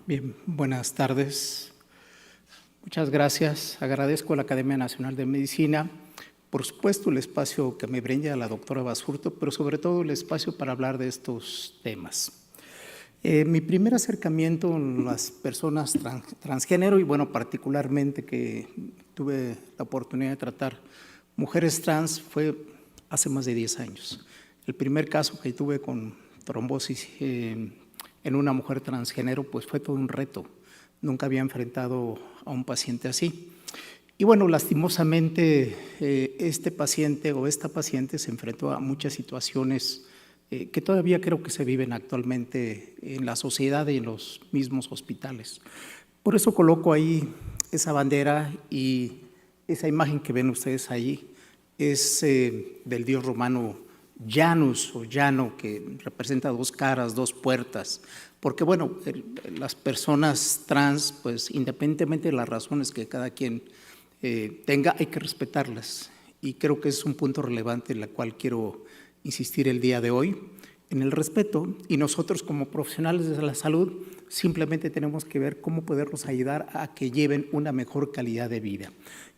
Bien, buenas tardes. Muchas gracias. Agradezco a la Academia Nacional de Medicina, por supuesto, el espacio que me brinda la doctora Basurto, pero sobre todo el espacio para hablar de estos temas. Mi primer acercamiento con las personas transgénero, y bueno, particularmente que tuve la oportunidad de tratar mujeres trans, fue hace más de 10 años. El primer caso que tuve con trombosis en una mujer transgénero, pues fue todo un reto. Nunca había enfrentado a un paciente así. Y bueno, lastimosamente este paciente o esta paciente se enfrentó a muchas situaciones que todavía creo que se viven actualmente en la sociedad y en los mismos hospitales. Por eso coloco ahí esa bandera, y esa imagen que ven ustedes allí es del dios romano Janus o Llano, que representa dos caras, dos puertas, porque bueno, las personas trans, pues independientemente de las razones que cada quien tenga, hay que respetarlas, y creo que es un punto relevante en el cual quiero insistir el día de hoy, en el respeto, y nosotros como profesionales de la salud simplemente tenemos que ver cómo poderlos ayudar a que lleven una mejor calidad de vida.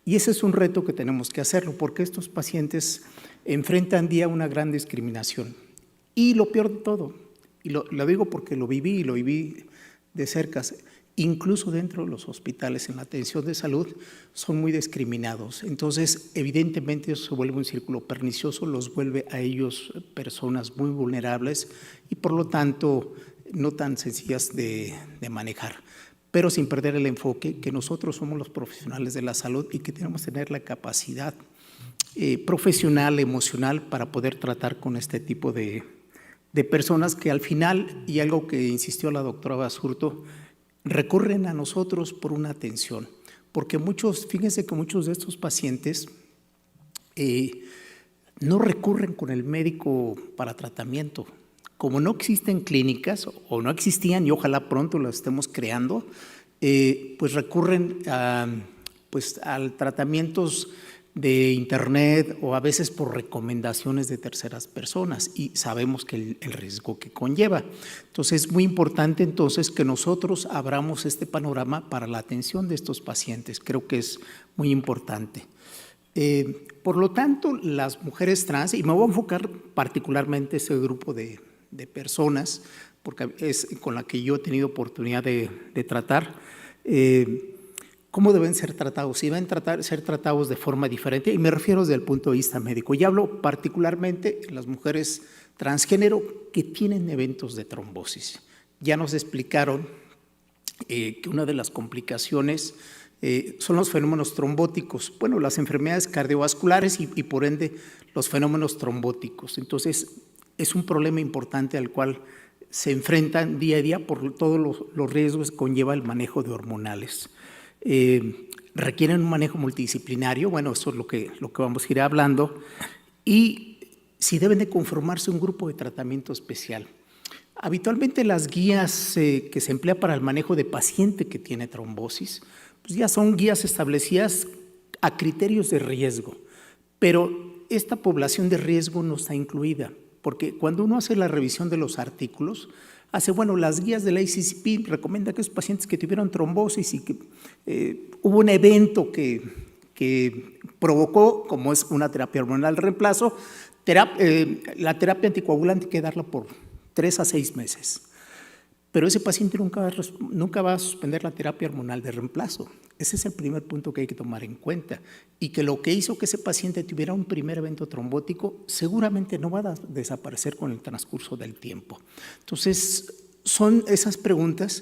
Y ese es un reto que tenemos que hacerlo, porque estos pacientes enfrentan día una gran discriminación. Y lo peor de todo, y lo digo porque lo viví de cerca, incluso dentro de los hospitales en la atención de salud son muy discriminados. Entonces, evidentemente eso se vuelve un círculo pernicioso, los vuelve a ellos personas muy vulnerables y por lo tanto no tan sencillas de manejar, pero sin perder el enfoque que nosotros somos los profesionales de la salud y que tenemos que tener la capacidad profesional, emocional, para poder tratar con este tipo de personas que al final, y algo que insistió la doctora Basurto, recurren a nosotros por una atención, porque fíjense que muchos de estos pacientes no recurren con el médico para tratamiento. Como no existen clínicas, o no existían, y ojalá pronto las estemos creando, pues recurren a tratamientos de internet o a veces por recomendaciones de terceras personas, y sabemos que el riesgo que conlleva. Entonces es muy importante entonces que nosotros abramos este panorama para la atención de estos pacientes. Creo que es muy importante. Por lo tanto, las mujeres trans, y me voy a enfocar particularmente ese grupo de personas, porque es con la que yo he tenido oportunidad de tratar, ¿cómo deben ser tratados? Si deben ser tratados de forma diferente, y me refiero desde el punto de vista médico. Y hablo particularmente de las mujeres transgénero que tienen eventos de trombosis. Ya nos explicaron que una de las complicaciones son los fenómenos trombóticos, bueno, las enfermedades cardiovasculares y por ende los fenómenos trombóticos. Entonces, es un problema importante al cual se enfrentan día a día por todos los riesgos que conlleva el manejo de hormonales. Requieren un manejo multidisciplinario, bueno, eso es lo que vamos a ir hablando, y si deben de conformarse un grupo de tratamiento especial. Habitualmente las guías que se emplea para el manejo de paciente que tiene trombosis, pues ya son guías establecidas a criterios de riesgo, pero esta población de riesgo no está incluida, porque cuando uno hace la revisión de los artículos, las guías de la ACCP recomiendan que esos pacientes que tuvieron trombosis y que hubo un evento que provocó, como es una terapia hormonal de reemplazo, la terapia anticoagulante hay que darla por 3 a 6 meses. Pero ese paciente nunca va a suspender la terapia hormonal de reemplazo. Ese es el primer punto que hay que tomar en cuenta. Y que lo que hizo que ese paciente tuviera un primer evento trombótico seguramente no va a desaparecer con el transcurso del tiempo. Entonces, son esas preguntas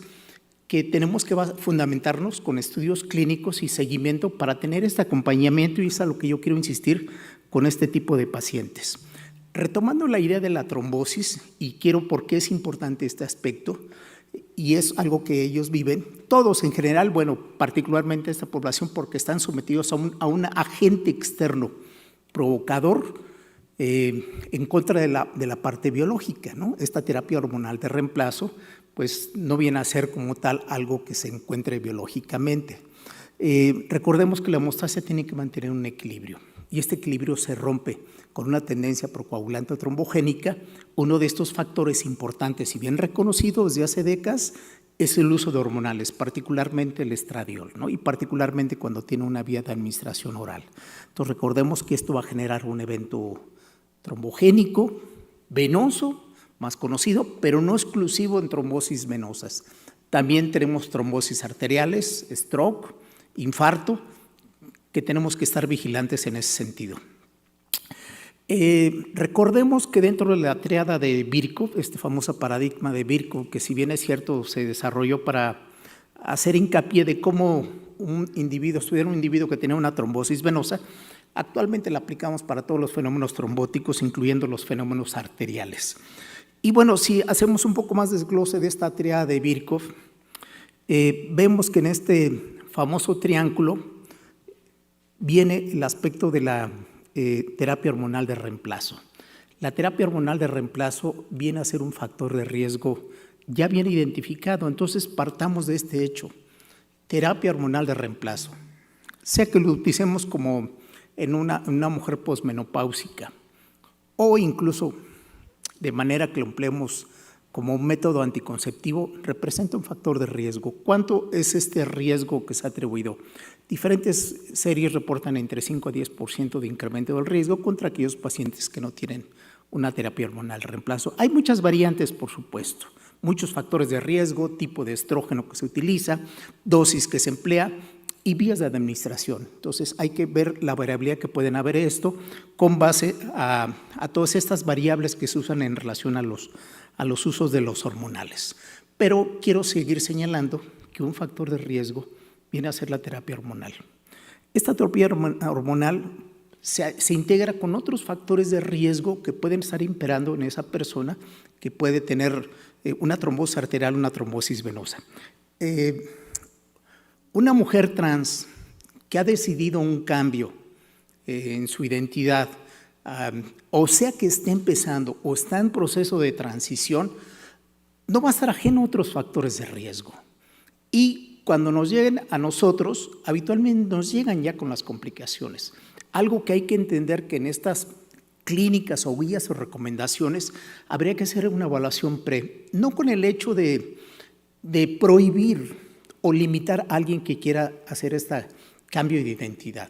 que tenemos que fundamentarnos con estudios clínicos y seguimiento para tener este acompañamiento, y es a lo que yo quiero insistir con este tipo de pacientes. Retomando la idea de la trombosis, y quiero por qué es importante este aspecto, y es algo que ellos viven, todos en general, bueno, particularmente esta población, porque están sometidos a un agente externo provocador en contra de la parte biológica, ¿no? Esta terapia hormonal de reemplazo, pues no viene a ser como tal algo que se encuentre biológicamente. Recordemos que la hemostasia tiene que mantener un equilibrio, y este equilibrio se rompe con una tendencia procoagulante o trombogénica. Uno de estos factores importantes y bien reconocidos desde hace décadas es el uso de hormonales, particularmente el estradiol, ¿no? Y particularmente cuando tiene una vía de administración oral. Entonces recordemos que esto va a generar un evento trombogénico, venoso, más conocido, pero no exclusivo en trombosis venosas. También tenemos trombosis arteriales, stroke, infarto, que tenemos que estar vigilantes en ese sentido. Recordemos que dentro de la triada de Birkhoff, este famoso paradigma de Birkhoff, que si bien es cierto se desarrolló para hacer hincapié de cómo estudiar un individuo que tenía una trombosis venosa, actualmente la aplicamos para todos los fenómenos trombóticos, incluyendo los fenómenos arteriales. Y bueno, si hacemos un poco más desglose de esta triada de Birkhoff, vemos que en este famoso triángulo viene el aspecto de la terapia hormonal de reemplazo. La terapia hormonal de reemplazo viene a ser un factor de riesgo ya bien identificado, entonces partamos de este hecho. Terapia hormonal de reemplazo, sea que lo utilicemos como en una mujer posmenopáusica o incluso de manera que lo empleemos como un método anticonceptivo, representa un factor de riesgo. ¿Cuánto es este riesgo que se ha atribuido? Diferentes series reportan entre 5 a 10% de incremento del riesgo contra aquellos pacientes que no tienen una terapia hormonal de reemplazo. Hay muchas variantes, por supuesto, muchos factores de riesgo, tipo de estrógeno que se utiliza, dosis que se emplea y vías de administración. Entonces hay que ver la variabilidad que pueden haber esto con base a todas estas variables que se usan en relación a los usos de los hormonales. Pero quiero seguir señalando que un factor de riesgo viene a ser la terapia hormonal. Esta terapia hormonal se integra con otros factores de riesgo que pueden estar imperando en esa persona que puede tener una trombosis arterial, una trombosis venosa. Una mujer trans que ha decidido un cambio en su identidad, o sea que esté empezando o está en proceso de transición, no va a estar ajeno a otros factores de riesgo. Y cuando nos lleguen a nosotros, habitualmente nos llegan ya con las complicaciones. Algo que hay que entender que en estas clínicas o guías o recomendaciones habría que hacer una evaluación no con el hecho de prohibir o limitar a alguien que quiera hacer este cambio de identidad.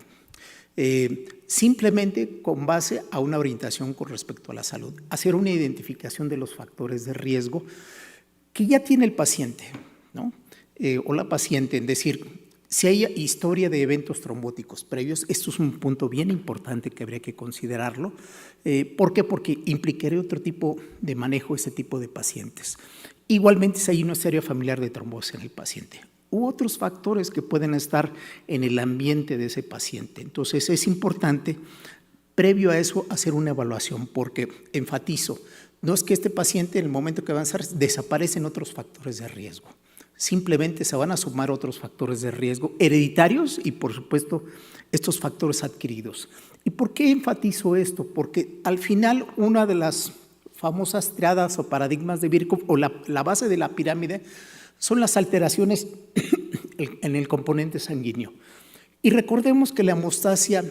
Simplemente con base a una orientación con respecto a la salud, hacer una identificación de los factores de riesgo que ya tiene el paciente, ¿no? O la paciente, es decir, si hay historia de eventos trombóticos previos, esto es un punto bien importante que habría que considerarlo. ¿Por qué? Porque implicaría otro tipo de manejo ese tipo de pacientes. Igualmente, si hay una historia familiar de trombosis en el paciente u otros factores que pueden estar en el ambiente de ese paciente. Entonces, es importante, previo a eso, hacer una evaluación, porque, enfatizo, no es que este paciente en el momento que va a avanzar desaparecen otros factores de riesgo. Simplemente se van a sumar otros factores de riesgo hereditarios y, por supuesto, estos factores adquiridos. ¿Y por qué enfatizo esto? Porque al final una de las famosas triadas o paradigmas de Birkhoff o la base de la pirámide son las alteraciones en el componente sanguíneo. Y recordemos que la hemostasia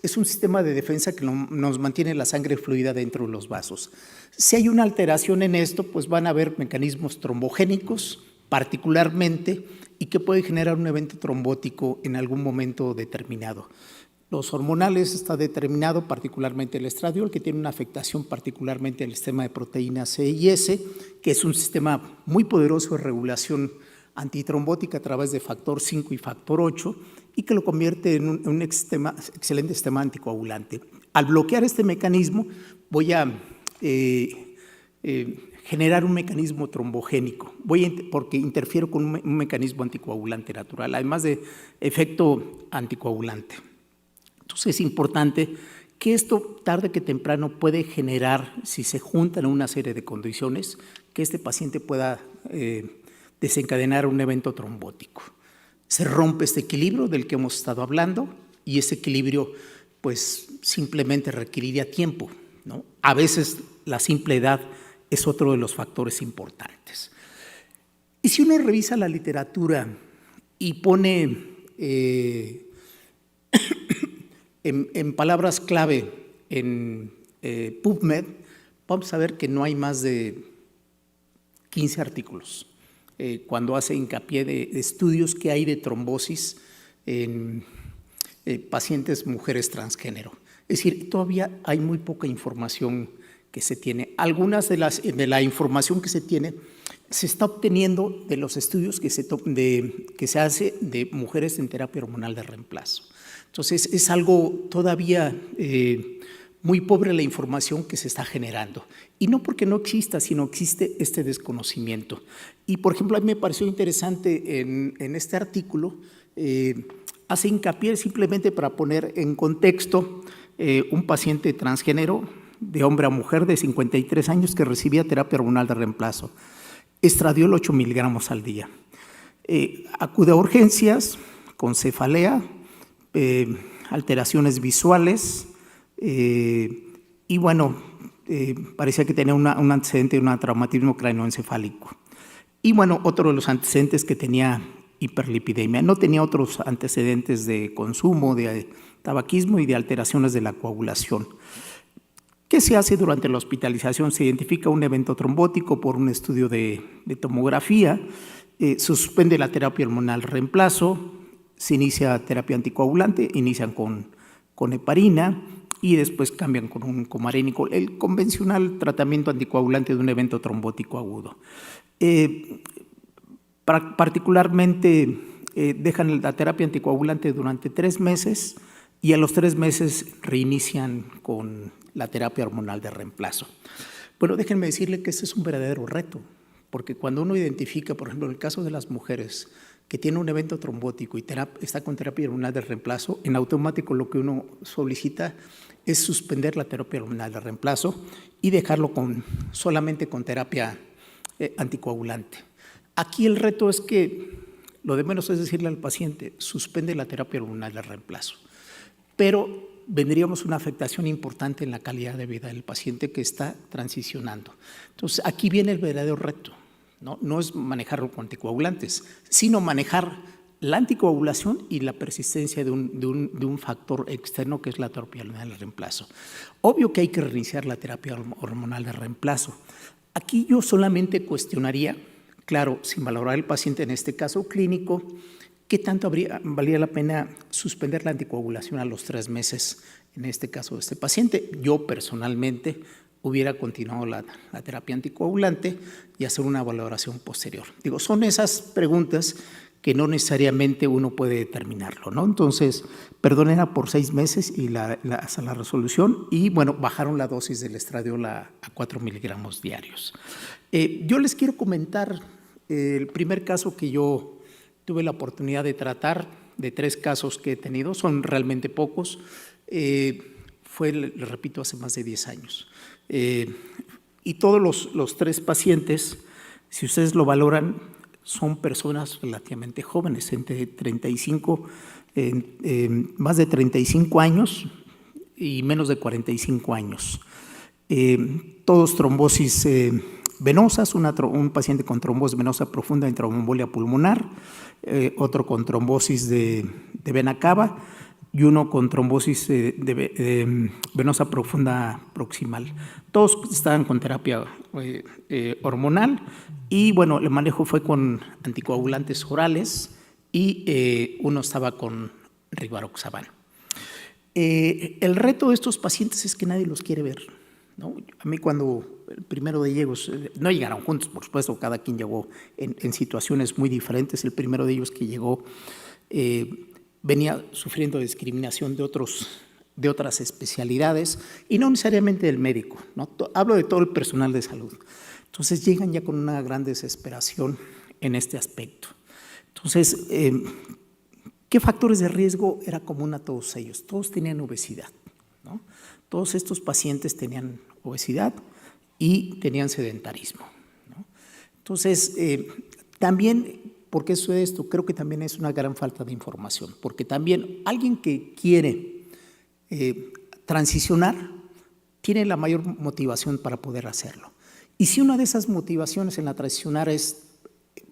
es un sistema de defensa que nos mantiene la sangre fluida dentro de los vasos. Si hay una alteración en esto, pues van a haber mecanismos trombogénicos, particularmente, y que puede generar un evento trombótico en algún momento determinado. Los hormonales está determinado, particularmente el estradiol, que tiene una afectación particularmente al sistema de proteínas C y S, que es un sistema muy poderoso de regulación antitrombótica a través de factor 5 y factor 8, y que lo convierte en un excelente sistema anticoagulante. Al bloquear este mecanismo, voy a generar un mecanismo trombogénico, porque interfiero con un mecanismo anticoagulante natural, además de efecto anticoagulante. Entonces es importante que esto tarde que temprano puede generar, si se juntan una serie de condiciones, que este paciente pueda desencadenar un evento trombótico. Se rompe este equilibrio del que hemos estado hablando y ese equilibrio pues simplemente requeriría tiempo, ¿no? A veces la simple edad es otro de los factores importantes. Y si uno revisa la literatura y pone en palabras clave en PubMed, vamos a ver que no hay más de 15 artículos cuando hace hincapié de estudios que hay de trombosis en pacientes mujeres transgénero. Es decir, todavía hay muy poca información que se tiene. Algunas de la información que se tiene se está obteniendo de los estudios que se hace de mujeres en terapia hormonal de reemplazo. Entonces, es algo todavía muy pobre la información que se está generando. Y no porque no exista, sino existe este desconocimiento. Y, por ejemplo, a mí me pareció interesante en este artículo, hace hincapié simplemente para poner en contexto un paciente transgénero, de hombre a mujer, de 53 años, que recibía terapia hormonal de reemplazo. Estradiol 8 miligramos al día. Acude a urgencias con cefalea, alteraciones visuales, y bueno, parecía que tenía un antecedente de un traumatismo cráneoencefálico. Y bueno, otro de los antecedentes, que tenía hiperlipidemia. No tenía otros antecedentes de consumo, de tabaquismo y de alteraciones de la coagulación. ¿Qué se hace durante la hospitalización? Se identifica un evento trombótico por un estudio de tomografía, se suspende la terapia hormonal reemplazo, se inicia terapia anticoagulante, inician con heparina y después cambian con un comarénico, el convencional tratamiento anticoagulante de un evento trombótico agudo. Particularmente dejan la terapia anticoagulante durante 3 meses y a los 3 meses reinician con la terapia hormonal de reemplazo. Bueno, déjenme decirle que este es un verdadero reto, porque cuando uno identifica, por ejemplo, en el caso de las mujeres que tiene un evento trombótico y está con terapia hormonal de reemplazo, en automático lo que uno solicita es suspender la terapia hormonal de reemplazo y dejarlo solamente con terapia anticoagulante. Aquí el reto es que lo de menos es decirle al paciente, suspende la terapia hormonal de reemplazo, pero vendríamos a una afectación importante en la calidad de vida del paciente que está transicionando. Entonces, aquí viene el verdadero reto. No es manejarlo con anticoagulantes, sino manejar la anticoagulación y la persistencia de un factor externo que es la terapia hormonal de reemplazo. Obvio que hay que reiniciar la terapia hormonal de reemplazo. Aquí yo solamente cuestionaría, claro, sin valorar el paciente en este caso clínico, ¿qué tanto valía la pena suspender la anticoagulación a los 3 meses en este caso de este paciente? Yo personalmente hubiera continuado la terapia anticoagulante y hacer una valoración posterior. Digo, son esas preguntas que no necesariamente uno puede determinarlo, ¿no? Entonces, era por 6 meses y hasta la resolución y, bueno, bajaron la dosis del estradiol a 4 miligramos diarios. Yo les quiero comentar el primer caso que yo tuve la oportunidad de tratar, de 3 casos que he tenido, son realmente pocos, fue, les repito, hace más de 10 años. Y todos los 3 pacientes, si ustedes lo valoran, son personas relativamente jóvenes, entre 35, más de 35 años y menos de 45 años. Todos trombosis venosas, un paciente con trombosis venosa profunda en tromboembolia pulmonar, otro con trombosis de vena cava y uno con trombosis venosa profunda proximal. Todos estaban con terapia hormonal y, bueno, el manejo fue con anticoagulantes orales y uno estaba con rivaroxaban. El reto de estos pacientes es que nadie los quiere ver, ¿no? A mí cuando el primero de ellos, no llegaron juntos, por supuesto, cada quien llegó en situaciones muy diferentes. El primero de ellos que llegó venía sufriendo discriminación de otras especialidades y no necesariamente del médico, ¿no? Hablo de todo el personal de salud. Entonces llegan ya con una gran desesperación en este aspecto. Entonces, ¿qué factores de riesgo era común a todos ellos? Todos tenían obesidad, ¿no? Todos estos pacientes tenían obesidad y tenían sedentarismo, ¿no? Entonces, también, ¿por qué sucede esto? Creo que también es una gran falta de información, porque también alguien que quiere transicionar tiene la mayor motivación para poder hacerlo. Y si una de esas motivaciones en la transicionar es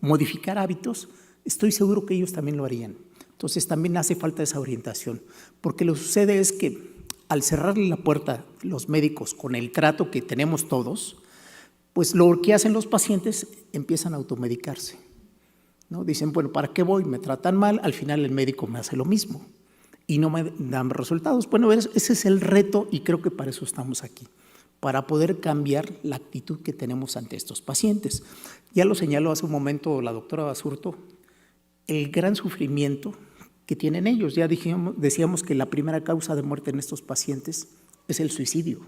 modificar hábitos, estoy seguro que ellos también lo harían. Entonces también hace falta esa orientación, porque lo que sucede es que al cerrarle la puerta los médicos con el trato que tenemos todos, pues lo que hacen los pacientes empiezan a automedicarse, ¿no? Dicen, bueno, ¿para qué voy? Me tratan mal, al final el médico me hace lo mismo y no me dan resultados. Bueno, ese es el reto y creo que para eso estamos aquí, para poder cambiar la actitud que tenemos ante estos pacientes. Ya lo señaló hace un momento la doctora Basurto, el gran sufrimiento que tienen ellos. Ya decíamos que la primera causa de muerte en estos pacientes es el suicidio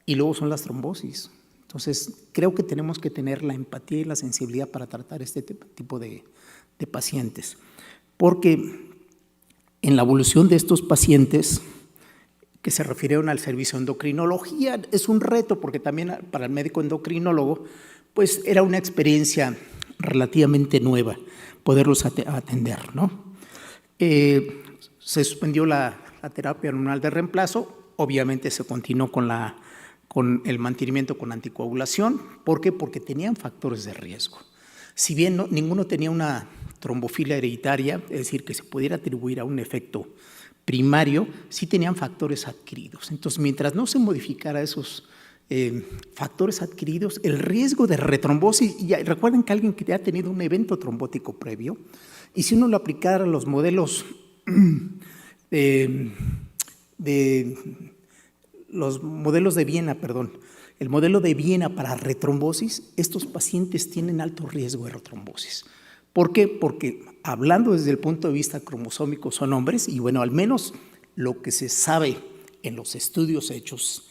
y luego son las trombosis. Entonces, creo que tenemos que tener la empatía y la sensibilidad para tratar este tipo de pacientes, porque en la evolución de estos pacientes que se refirieron al servicio de endocrinología, es un reto porque también para el médico endocrinólogo, pues era una experiencia relativamente nueva poderlos atender, ¿no? Se suspendió la terapia hormonal de reemplazo, obviamente se continuó con el mantenimiento con anticoagulación. ¿Por qué? Porque tenían factores de riesgo. Si bien ninguno tenía una trombofilia hereditaria, es decir, que se pudiera atribuir a un efecto primario, sí tenían factores adquiridos. Entonces, mientras no se modificara esos factores adquiridos, el riesgo de retrombosis, y recuerden que alguien que ya ha tenido un evento trombótico previo, y si uno lo aplicara a los modelos de Viena, el modelo de Viena para retrombosis, estos pacientes tienen alto riesgo de retrombosis. ¿Por qué? Porque hablando desde el punto de vista cromosómico son hombres y bueno, al menos lo que se sabe en los estudios hechos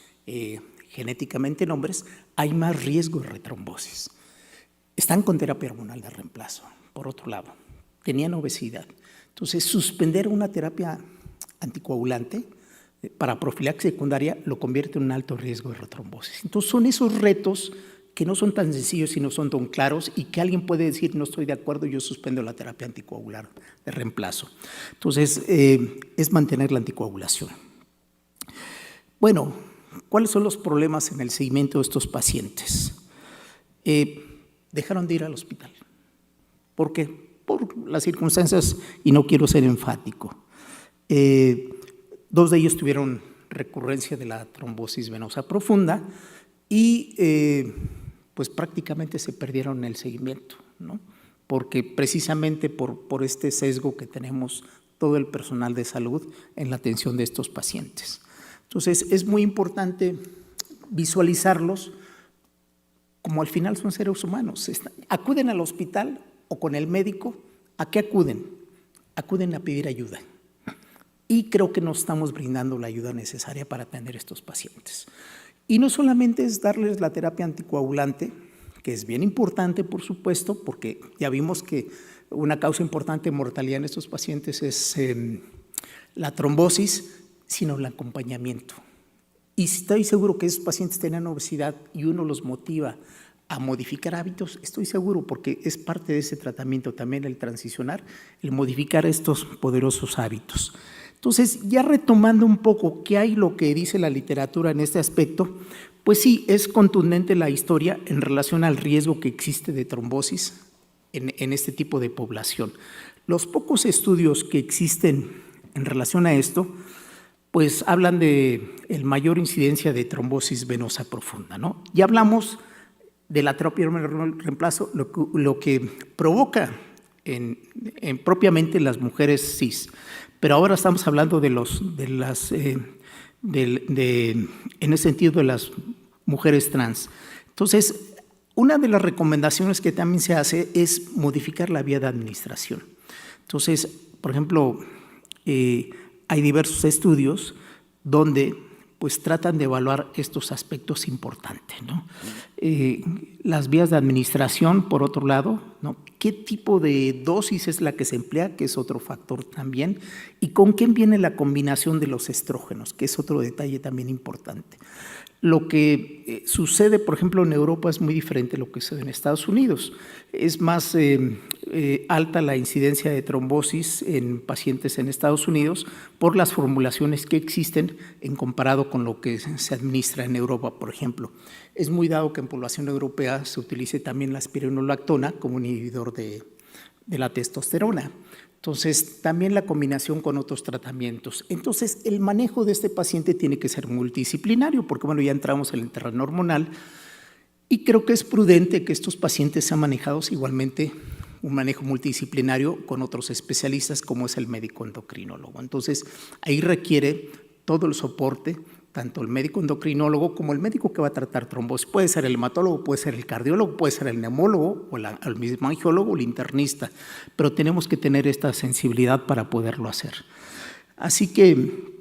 genéticamente en hombres, hay más riesgo de retrombosis. Están con terapia hormonal de reemplazo, por otro lado, tenían obesidad. Entonces, suspender una terapia anticoagulante para profilaxis secundaria lo convierte en un alto riesgo de retrombosis. Entonces, son esos retos que no son tan sencillos y no son tan claros y que alguien puede decir, no estoy de acuerdo, yo suspendo la terapia anticoagular de reemplazo. Entonces, es mantener la anticoagulación. Bueno, ¿cuáles son los problemas en el seguimiento de estos pacientes? Dejaron de ir al hospital. ¿Por qué? Por las circunstancias, y no quiero ser enfático. 2 de ellos tuvieron recurrencia de la trombosis venosa profunda y pues prácticamente se perdieron el seguimiento, ¿no? Porque precisamente por este sesgo que tenemos todo el personal de salud en la atención de estos pacientes. Entonces, es muy importante visualizarlos como al final son seres humanos. Acuden al hospital o con el médico, ¿a qué acuden? Acuden a pedir ayuda. Y creo que no estamos brindando la ayuda necesaria para atender a estos pacientes. Y no solamente es darles la terapia anticoagulante, que es bien importante, por supuesto, porque ya vimos que una causa importante de mortalidad en estos pacientes es la trombosis, sino el acompañamiento. Y estoy seguro que esos pacientes tienen obesidad y uno los motiva a modificar hábitos, estoy seguro, porque es parte de ese tratamiento también el transicionar, el modificar estos poderosos hábitos. Entonces, ya retomando un poco qué hay lo que dice la literatura en este aspecto, pues sí, es contundente la historia en relación al riesgo que existe de trombosis en este tipo de población. Los pocos estudios que existen en relación a esto, pues hablan de el mayor incidencia de trombosis venosa profunda, ¿no? Ya hablamos de la terapia hormonal de reemplazo, lo que provoca propiamente las mujeres cis. Pero ahora estamos hablando en el sentido de las mujeres trans. Entonces, una de las recomendaciones que también se hace es modificar la vía de administración. Entonces, por ejemplo, hay diversos estudios donde pues tratan de evaluar estos aspectos importantes, ¿no? Las vías de administración, por otro lado, ¿no? ¿Qué tipo de dosis es la que se emplea? Que es otro factor también. ¿Y con qué viene la combinación de los estrógenos? Que es otro detalle también importante. Lo que sucede, por ejemplo, en Europa es muy diferente a lo que sucede en Estados Unidos. Es más alta la incidencia de trombosis en pacientes en Estados Unidos por las formulaciones que existen en comparado con lo que se administra en Europa, por ejemplo. Es muy dado que en población europea se utilice también la espironolactona como un inhibidor de la testosterona. Entonces, también la combinación con otros tratamientos. Entonces, el manejo de este paciente tiene que ser multidisciplinario, porque bueno, ya entramos en el terreno hormonal y creo que es prudente que estos pacientes sean manejados igualmente un manejo multidisciplinario con otros especialistas como es el médico endocrinólogo. Entonces, ahí requiere todo el soporte, tanto el médico endocrinólogo como el médico que va a tratar trombosis. Puede ser el hematólogo, puede ser el cardiólogo, puede ser el neumólogo o el mismo angiólogo o el internista, pero tenemos que tener esta sensibilidad para poderlo hacer. Así que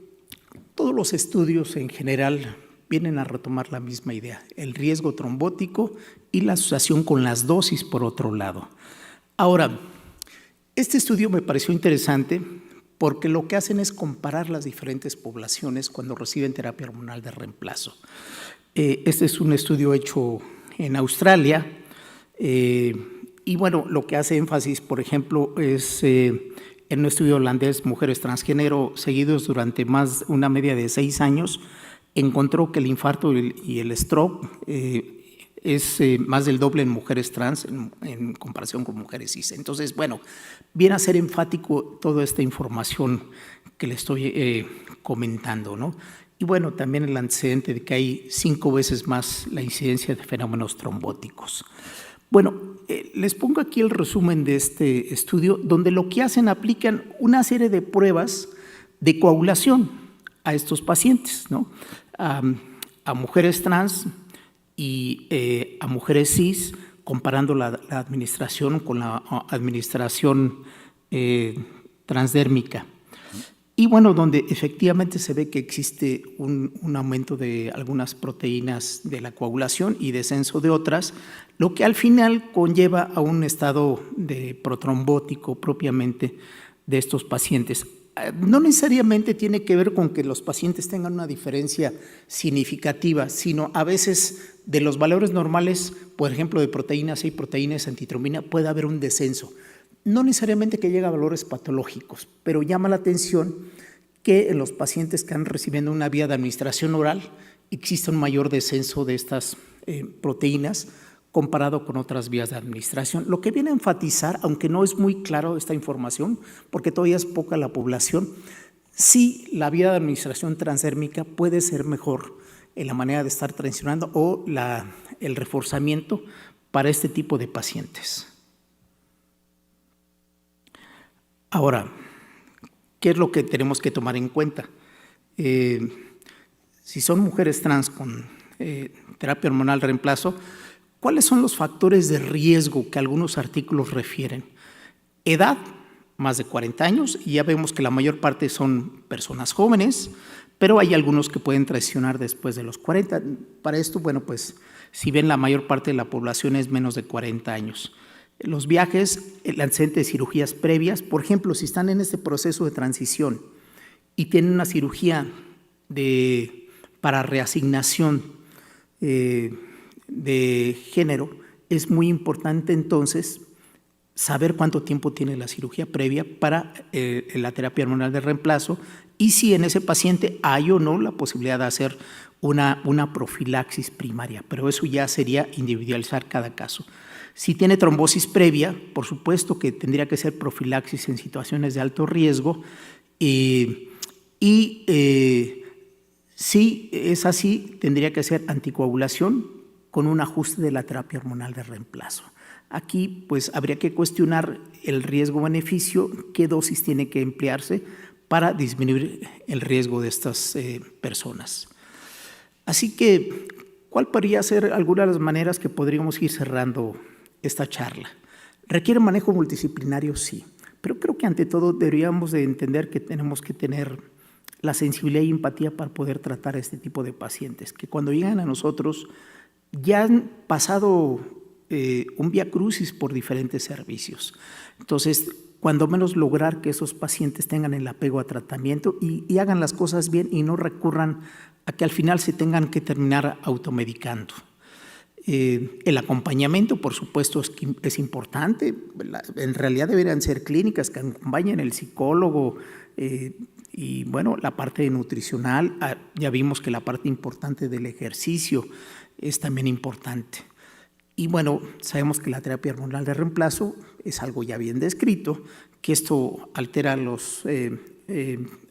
todos los estudios en general vienen a retomar la misma idea, el riesgo trombótico y la asociación con las dosis por otro lado. Ahora, este estudio me pareció interesante porque lo que hacen es comparar las diferentes poblaciones cuando reciben terapia hormonal de reemplazo. Este es un estudio hecho en Australia y bueno, lo que hace énfasis, por ejemplo, es en un estudio holandés, mujeres transgénero seguidos durante una media de 6 años, encontró que el infarto y el stroke es más del doble en mujeres trans en comparación con mujeres cis. Entonces, bueno, viene a ser enfático toda esta información que le estoy comentando, ¿no? Y bueno, también el antecedente de que hay 5 veces más la incidencia de fenómenos trombóticos. Bueno, les pongo aquí el resumen de este estudio, donde lo que hacen, aplican una serie de pruebas de coagulación a estos pacientes, ¿no? A mujeres trans y a mujeres cis, comparando la administración con la administración transdérmica. Y bueno, donde efectivamente se ve que existe un aumento de algunas proteínas de la coagulación y descenso de otras, lo que al final conlleva a un estado de protrombótico propiamente de estos pacientes. No necesariamente tiene que ver con que los pacientes tengan una diferencia significativa, sino a veces de los valores normales, por ejemplo, de proteína C y proteína antitrombina, puede haber un descenso. No necesariamente que llegue a valores patológicos, pero llama la atención que en los pacientes que han recibido una vía de administración oral existe un mayor descenso de estas proteínas comparado con otras vías de administración, lo que viene a enfatizar, aunque no es muy claro esta información, porque todavía es poca la población, sí la vía de administración transdérmica puede ser mejor en la manera de estar transicionando o el reforzamiento para este tipo de pacientes. Ahora, ¿qué es lo que tenemos que tomar en cuenta? Si son mujeres trans con terapia hormonal de reemplazo, ¿cuáles son los factores de riesgo que algunos artículos refieren? Edad, más de 40 años, y ya vemos que la mayor parte son personas jóvenes, pero hay algunos que pueden transicionar después de los 40. Para esto, bueno, pues si bien la mayor parte de la población es menos de 40 años. Los viajes, el antecedente de cirugías previas, por ejemplo, si están en este proceso de transición y tienen una cirugía para reasignación de género, es muy importante entonces saber cuánto tiempo tiene la cirugía previa para la terapia hormonal de reemplazo y si en ese paciente hay o no la posibilidad de hacer una profilaxis primaria, pero eso ya sería individualizar cada caso. Si tiene trombosis previa, por supuesto que tendría que ser profilaxis en situaciones de alto riesgo si es así, tendría que ser anticoagulación con un ajuste de la terapia hormonal de reemplazo. Aquí pues habría que cuestionar el riesgo-beneficio, qué dosis tiene que emplearse para disminuir el riesgo de estas personas. Así que, ¿cuál podría ser alguna de las maneras que podríamos ir cerrando esta charla? ¿Requiere manejo multidisciplinario? Sí, pero creo que ante todo deberíamos de entender que tenemos que tener la sensibilidad y empatía para poder tratar a este tipo de pacientes, que cuando llegan a nosotros ya han pasado un viacrucis por diferentes servicios. Entonces, cuando menos lograr que esos pacientes tengan el apego a tratamiento y hagan las cosas bien y no recurran a que al final se tengan que terminar automedicando. El acompañamiento, por supuesto, es importante. En realidad deberían ser clínicas que acompañen el psicólogo y, bueno, la parte nutricional. Ya vimos que la parte importante del ejercicio es también importante. Y, bueno, sabemos que la terapia hormonal de reemplazo es algo ya bien descrito, que esto altera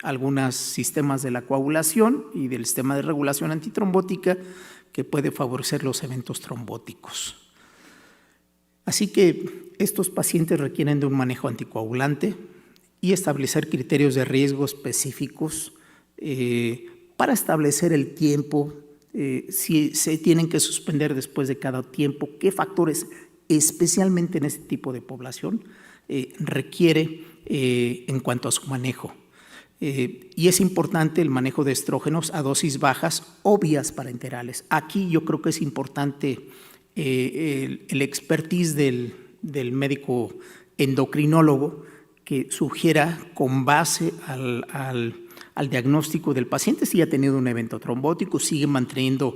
algunos sistemas de la coagulación y del sistema de regulación antitrombótica que puede favorecer los eventos trombóticos. Así que estos pacientes requieren de un manejo anticoagulante y establecer criterios de riesgo específicos para establecer el tiempo, si se tienen que suspender después de cada tiempo, qué factores, especialmente en este tipo de población, requiere en cuanto a su manejo. Y es importante el manejo de estrógenos a dosis bajas o vías parenterales. Aquí yo creo que es importante el expertise del médico endocrinólogo que sugiera con base al diagnóstico del paciente si ha tenido un evento trombótico, sigue manteniendo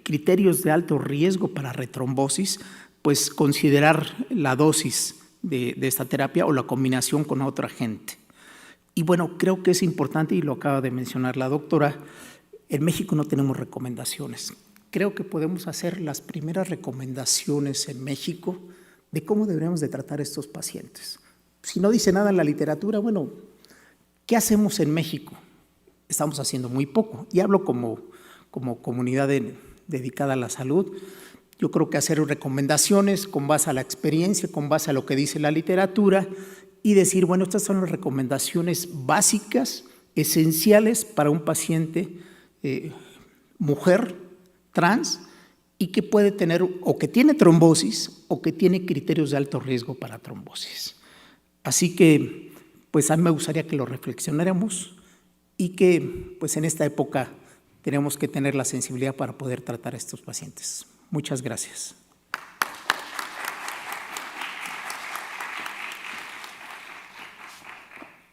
criterios de alto riesgo para retrombosis, pues considerar la dosis de esta terapia o la combinación con otro agente. Y bueno, creo que es importante, y lo acaba de mencionar la doctora, en México no tenemos recomendaciones. Creo que podemos hacer las primeras recomendaciones en México de cómo deberíamos de tratar a estos pacientes. Si no dice nada en la literatura, bueno, ¿qué hacemos en México? Estamos haciendo muy poco. Y hablo como comunidad dedicada a la salud. Yo creo que hacer recomendaciones con base a la experiencia, con base a lo que dice la literatura y decir, bueno, estas son las recomendaciones básicas, esenciales para un paciente mujer trans y que puede tener o que tiene trombosis o que tiene criterios de alto riesgo para trombosis. Así que, pues a mí me gustaría que lo reflexionáramos y que, pues en esta época tenemos que tener la sensibilidad para poder tratar a estos pacientes. Muchas gracias.